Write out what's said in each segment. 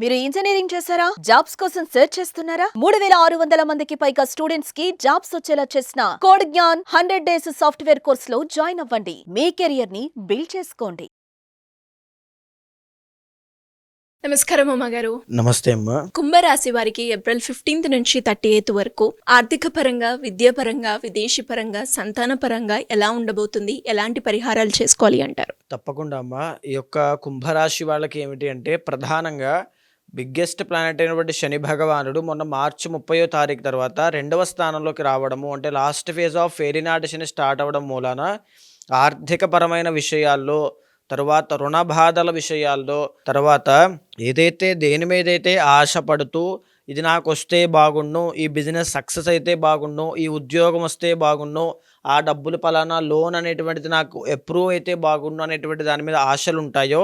మీరు ఇంజనీరింగ్ చేశారా? జాబ్స్ కోసం సెర్చ్ చేస్తున్నారా? 3600 మందికి పైగా స్టూడెంట్స్ కి జాబ్స్ వచ్చేలా చేసిన code Gyan 100 days software course లో జాయిన్ అవ్వండి. మీ కెరియర్ ని బిల్డ్ చేసుకోండి. నమస్కారం అమ్మగారు. నమస్తే అమ్మ. కుంభరాశి వారికి ఏప్రిల్ 15 నుంచి 30 వరకు ఆర్థిక పరంగా, విద్యాపరంగా, విదేశీ పరంగా, సంతాన పరంగా ఎలా ఉండబోతుంది? ఎలాంటి పరిహారాలు చేసుకోవాలి అంటారు? తప్పకుండా అమ్మ. ఈ యొక్క కుంభరాశి వాళ్ళకి ఏమిటి అంటే ప్రధానంగా బిగ్గెస్ట్ ప్లానెట్ అయినటువంటి శని భగవానుడు మొన్న మార్చి 30వ తారీఖు తర్వాత 2వ స్థానంలోకి రావడము, అంటే లాస్ట్ ఫేజ్ ఆఫ్ ఫేరినాటి శని స్టార్ట్ అవ్వడం మూలాన ఆర్థిక పరమైన విషయాల్లో, తర్వాత రుణ బాధల విషయాల్లో, తర్వాత ఏదైతే దేని మీదైతే ఆశపడుతూ ఇది నాకు వస్తే బాగుండు, ఈ బిజినెస్ సక్సెస్ అయితే బాగుండు, ఈ ఉద్యోగం వస్తే బాగుండు, ఆ డబ్బులు పలానా లోన్ అనేటువంటిది నాకు అప్రూవ్ అయితే బాగుండు అనేటువంటి దాని మీద ఆశలు ఉంటాయో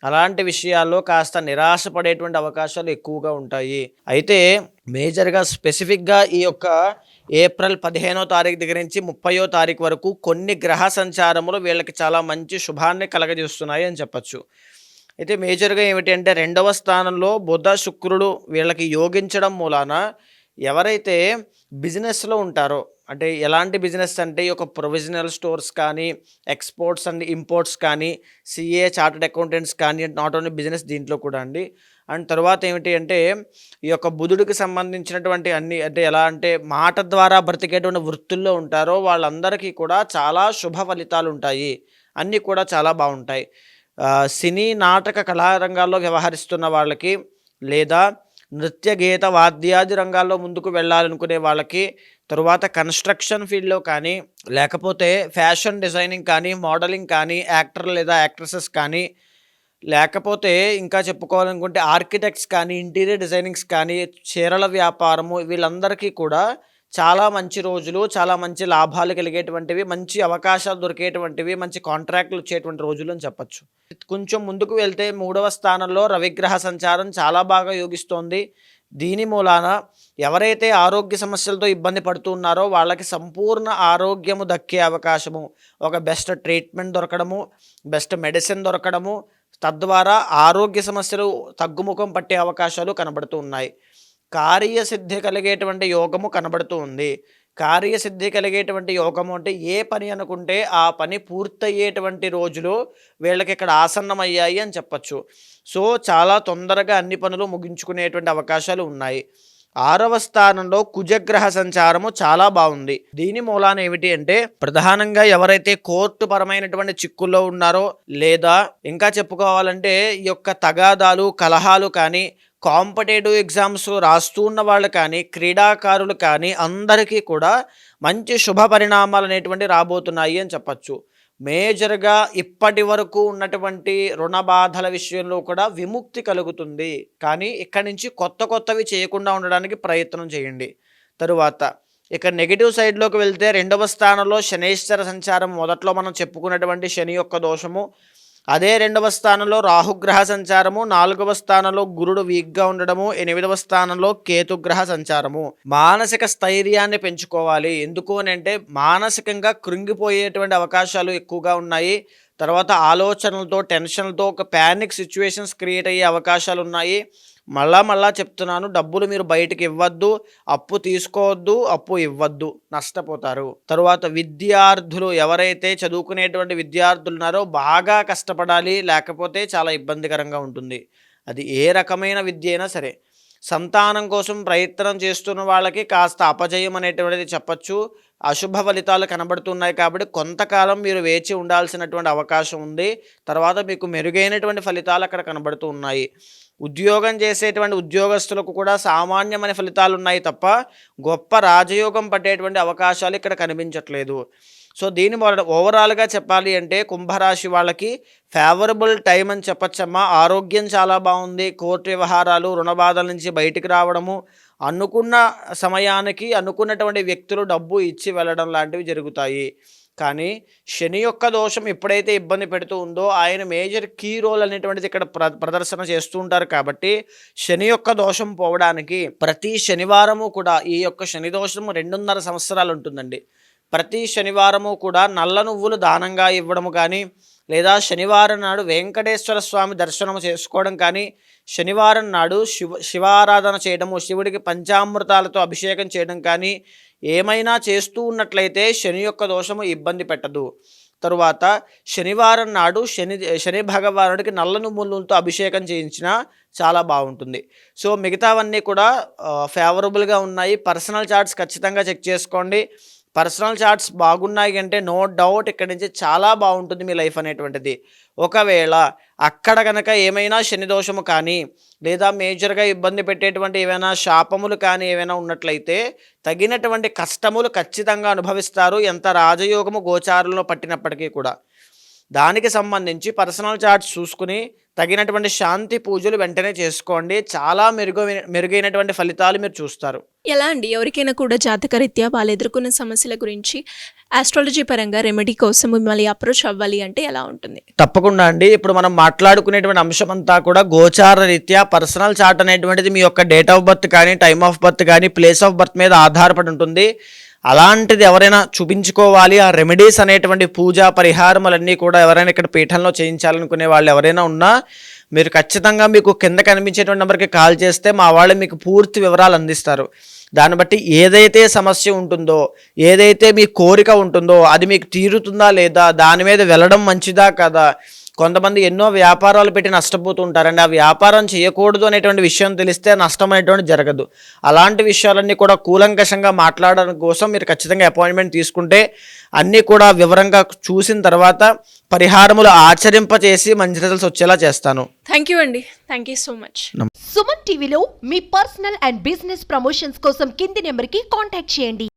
అలాంటి విషయాల్లో కాస్త నిరాశపడేటువంటి అవకాశాలు ఎక్కువగా ఉంటాయి. అయితే మేజర్గా స్పెసిఫిక్గా ఈ యొక్క ఏప్రిల్ 15వ తారీఖు దగ్గర నుంచి 30వ తారీఖు వరకు కొన్ని గ్రహ సంచారములు వీళ్ళకి చాలా మంచి శుభాన్ని కలగజేస్తున్నాయి అని చెప్పచ్చు. అయితే మేజర్గా ఏమిటి అంటే 2వ స్థానంలో బుధ శుక్రుడు వీళ్ళకి యోగించడం మూలాన ఎవరైతే బిజినెస్లో ఉంటారో, అంటే ఎలాంటి బిజినెస్ అంటే ఈ యొక్క ప్రొవిజనల్ స్టోర్స్ కానీ, ఎక్స్పోర్ట్స్ అండ్ ఇంపోర్ట్స్ కానీ, సిఏ చార్టెడ్ అకౌంటెంట్స్ కానీ, నాట్ ఓన్లీ బిజినెస్ దీంట్లో కూడా అండి. అండ్ తర్వాత ఏమిటి అంటే ఈ యొక్క బుధుడికి సంబంధించినటువంటి అన్ని, అంటే ఎలా అంటే మాట ద్వారా బ్రతికేటువంటి వృత్తుల్లో ఉంటారో వాళ్ళందరికీ కూడా చాలా శుభ ఫలితాలు ఉంటాయి. అన్నీ కూడా చాలా బాగుంటాయి. సినీ నాటక కళారంగాల్లో వ్యవహరిస్తున్న వాళ్ళకి, లేదా నృత్య గీత వాద్యాది రంగాల్లో ముందుకు వెళ్ళాలనుకునే వాళ్ళకి, తరువాత కన్స్ట్రక్షన్ ఫీల్డ్లో కానీ, లేకపోతే ఫ్యాషన్ డిజైనింగ్ కానీ, మోడలింగ్ కానీ, యాక్టర్ లేదా యాక్ట్రసెస్ కానీ, లేకపోతే ఇంకా చెప్పుకోవాలనుకుంటే ఆర్కిటెక్ట్స్ కానీ, ఇంటీరియర్ డిజైనింగ్స్ కానీ, చీరల వ్యాపారము, వీళ్ళందరికీ కూడా చాలా మంచి రోజులు, చాలా మంచి లాభాలు కలిగేటువంటివి, మంచి అవకాశాలు దొరికేటువంటివి, మంచి కాంట్రాక్ట్లు వచ్చేటువంటి రోజులు అని చెప్పచ్చు. కొంచెం ముందుకు వెళ్తే 3వ స్థానంలో రవిగ్రహ సంచారం చాలా బాగా యోగిస్తోంది. దీని మూలాన ఎవరైతే ఆరోగ్య సమస్యలతో ఇబ్బంది పడుతున్నారో వాళ్ళకి సంపూర్ణ ఆరోగ్యము దక్కే అవకాశము, ఒక బెస్ట్ ట్రీట్మెంట్ దొరకడము, బెస్ట్ మెడిసిన్ దొరకడము, తద్వారా ఆరోగ్య సమస్యలు తగ్గుముఖం పట్టే అవకాశాలు కనబడుతూ ఉన్నాయి. కార్యసిద్ధి కలిగేటువంటి యోగము కనబడుతూ ఉంది. కార్యసిద్ధి కలిగేటువంటి యోగము అంటే ఏ పని అనుకుంటే ఆ పని పూర్తయ్యేటువంటి రోజులు వీళ్ళకి ఇక్కడ ఆసన్నమయ్యాయి అని చెప్పచ్చు. సో చాలా తొందరగా అన్ని పనులు ముగించుకునేటువంటి అవకాశాలు ఉన్నాయి. 6వ స్థానంలో కుజగ్రహ సంచారము చాలా బాగుంది. దీని మూలాన ఏమిటి అంటే ప్రధానంగా ఎవరైతే కోర్టు పరమైనటువంటి చిక్కుల్లో ఉన్నారో, లేదా ఇంకా చెప్పుకోవాలంటే ఈ యొక్క తగాదాలు, కలహాలు కానీ, కాంపిటేటివ్ ఎగ్జామ్స్ రాస్తూ ఉన్న వాళ్ళు కానీ, క్రీడాకారులు కానీ అందరికీ కూడా మంచి శుభ పరిణామాలు అనేటువంటి రాబోతున్నాయి అని చెప్పచ్చు. మేజర్గా ఇప్పటి వరకు ఉన్నటువంటి రుణ బాధల విషయంలో కూడా విముక్తి కలుగుతుంది. కానీ ఇక్కడి నుంచి కొత్తవి చేయకుండా ఉండడానికి ప్రయత్నం చేయండి. తరువాత ఇక నెగిటివ్ సైడ్లోకి వెళ్తే 2వ స్థానంలో శనైశ్వర సంచారం, మొదట్లో మనం చెప్పుకున్నటువంటి శని యొక్క దోషము. అదే 2వ స్థానంలో రాహుగ్రహ సంచారము, 4వ స్థానంలో గురుడు వీక్గా ఉండడము, 8వ స్థానంలో కేతుగ్రహ సంచారము. మానసిక స్థైర్యాన్ని పెంచుకోవాలి. ఎందుకు అని అంటే మానసికంగా కృంగిపోయేటువంటి అవకాశాలు ఎక్కువగా ఉన్నాయి. తర్వాత ఆలోచనలతో, టెన్షన్లతో ఒక ప్యానిక్ సిచ్యువేషన్స్ క్రియేట్ అయ్యే అవకాశాలు ఉన్నాయి. మళ్ళా చెప్తున్నాను, డబ్బులు మీరు బయటికి ఇవ్వద్దు, అప్పు తీసుకోవద్దు, అప్పు ఇవ్వద్దు, నష్టపోతారు. తరువాత విద్యార్థులు, ఎవరైతే చదువుకునేటువంటి విద్యార్థులు ఉన్నారో బాగా కష్టపడాలి, లేకపోతే చాలా ఇబ్బందికరంగా ఉంటుంది. అది ఏ రకమైన విద్య అయినా సరే. సంతానం కోసం ప్రయత్నం చేస్తున్న వాళ్ళకి కాస్త అపజయం అనేటువంటిది చెప్పచ్చు. అశుభ ఫలితాలు కనబడుతున్నాయి కాబట్టి కొంతకాలం మీరు వేచి ఉండాల్సినటువంటి అవకాశం ఉంది. తర్వాత మీకు మెరుగైనటువంటి ఫలితాలు అక్కడ కనబడుతూ ఉన్నాయి. ఉద్యోగం చేసేటువంటి ఉద్యోగస్తులకు కూడా సామాన్యమైన ఫలితాలు ఉన్నాయి తప్ప గొప్ప రాజయోగం పట్టేటువంటి అవకాశాలు ఇక్కడ కనిపించట్లేదు. సో దీని ఓవరాల్గా చెప్పాలి అంటే కుంభరాశి వాళ్ళకి ఫేవరబుల్ టైం అని చెప్పచ్చమ్మా. ఆరోగ్యం చాలా బాగుంది. కోర్టు వ్యవహారాలు, రుణ బాధల నుంచి బయటికి రావడము, అనుకున్న సమయానికి అనుకున్నటువంటి వ్యక్తులు డబ్బు ఇచ్చి వెళ్ళడం లాంటివి జరుగుతాయి. కానీ శని యొక్క దోషం ఎప్పుడైతే ఇబ్బంది పెడుతూ ఉందో ఆయన మేజర్ కీ రోల్ అనేటువంటిది ఇక్కడ ప్రదర్శన చేస్తూ ఉంటారు. కాబట్టి శని యొక్క దోషం పోవడానికి ప్రతి శనివారము కూడా, ఈ యొక్క శని దోషం 2.5 సంవత్సరాలు ఉంటుందండి. ప్రతి శనివారము కూడా నల్ల నువ్వులు దానంగా ఇవ్వడము కానీ, లేదా శనివారం నాడు వెంకటేశ్వర స్వామి దర్శనం చేసుకోవడం కానీ, శనివారం నాడు శివారాధన చేయడము, శివుడికి పంచామృతాలతో అభిషేకం చేయడం కానీ ఏమైనా చేస్తూ ఉన్నట్లయితే శని యొక్క దోషము ఇబ్బంది పెట్టదు. తరువాత శనివారం నాడు శని భగవానుడికి నల్ల నువ్వులతో అభిషేకం చేయించినా చాలా బాగుంటుంది. సో మిగతావన్నీ కూడా ఫేవరబుల్గా ఉన్నాయి. పర్సనల్ చార్ట్స్ ఖచ్చితంగా చెక్ చేసుకోండి. పర్సనల్ చార్ట్స్ బాగున్నాయి అంటే నో డౌట్ ఇక్కడి నుంచి చాలా బాగుంటుంది మీ లైఫ్ అనేటువంటిది. ఒకవేళ అక్కడ కనుక ఏమైనా శని దోషము కానీ, లేదా మేజర్గా ఇబ్బంది పెట్టేటువంటి ఏమైనా శాపములు కానీ ఏమైనా ఉన్నట్లయితే తగినటువంటి కష్టములు ఖచ్చితంగా అనుభవిస్తారు, ఎంత రాజయోగము గోచారంలో పట్టినప్పటికీ కూడా. దానికి సంబంధించి పర్సనల్ చార్ట్స్ చూసుకుని తగినటువంటి శాంతి పూజలు వెంటనే చేసుకోండి. చాలా మెరుగైనటువంటి ఫలితాలు మీరు చూస్తారు. ఎలా అండి, ఎవరికైనా కూడా జాతకరీత్యా వాళ్ళు ఎదుర్కొన్న సమస్యల గురించి ఆస్ట్రాలజీ పరంగా రెమెడీ కోసం మిమ్మల్ని అప్రోచ్ అవ్వాలి అంటే ఎలా ఉంటుంది? తప్పకుండా అండి. ఇప్పుడు మనం మాట్లాడుకునేటువంటి అంశం అంతా కూడా గోచార రీత్యా పర్సనల్ చార్ట్ అనేటువంటిది మీ యొక్క డేట్ ఆఫ్ బర్త్ కానీ, టైమ్ ఆఫ్ బర్త్ కానీ, ప్లేస్ ఆఫ్ బర్త్ మీద ఆధారపడి ఉంటుంది. అలాంటిది ఎవరైనా చూపించుకోవాలి, ఆ రెమెడీస్ అనేటువంటి పూజా పరిహారములన్నీ కూడా ఎవరైనా ఇక్కడ పీఠంలో చేయించాలనుకునే వాళ్ళు ఎవరైనా ఉన్నా మీరు ఖచ్చితంగా మీకు కింద కనిపించేటువంటి నెంబర్కి కాల్ చేస్తే మా వాళ్ళు మీకు పూర్తి వివరాలు అందిస్తారు. దాన్ని బట్టి ఏదైతే సమస్య ఉంటుందో, ఏదైతే మీ కోరిక ఉంటుందో అది మీకు తీరుతుందా లేదా, దాని మీద వెళ్ళడం మంచిదా కదా. కొంతమంది ఎన్నో వ్యాపారాలు పెట్టి నష్టపోతూ ఉంటారండి. ఆ వ్యాపారం చేయకూడదు అనేటువంటి విషయం తెలిస్తే నష్టం అనేటువంటి జరగదు. అలాంటి విషయాలన్నీ కూడా కూలంకషంగా మాట్లాడడం కోసం మీరు ఖచ్చితంగా అపాయింట్మెంట్ తీసుకుంటే అన్నీ కూడా వివరంగా చూసిన తర్వాత పరిహారములు ఆచరింపచేసి మంచి రిజల్ట్స్ వచ్చేలా చేస్తాను. థ్యాంక్ యూ అండి, thank you so much. Suman టీవీలో మీ పర్సనల్ అండ్ బిజినెస్ ప్రమోషన్స్ కోసం కింది నెంబర్కి కాంటాక్ట్ చేయండి.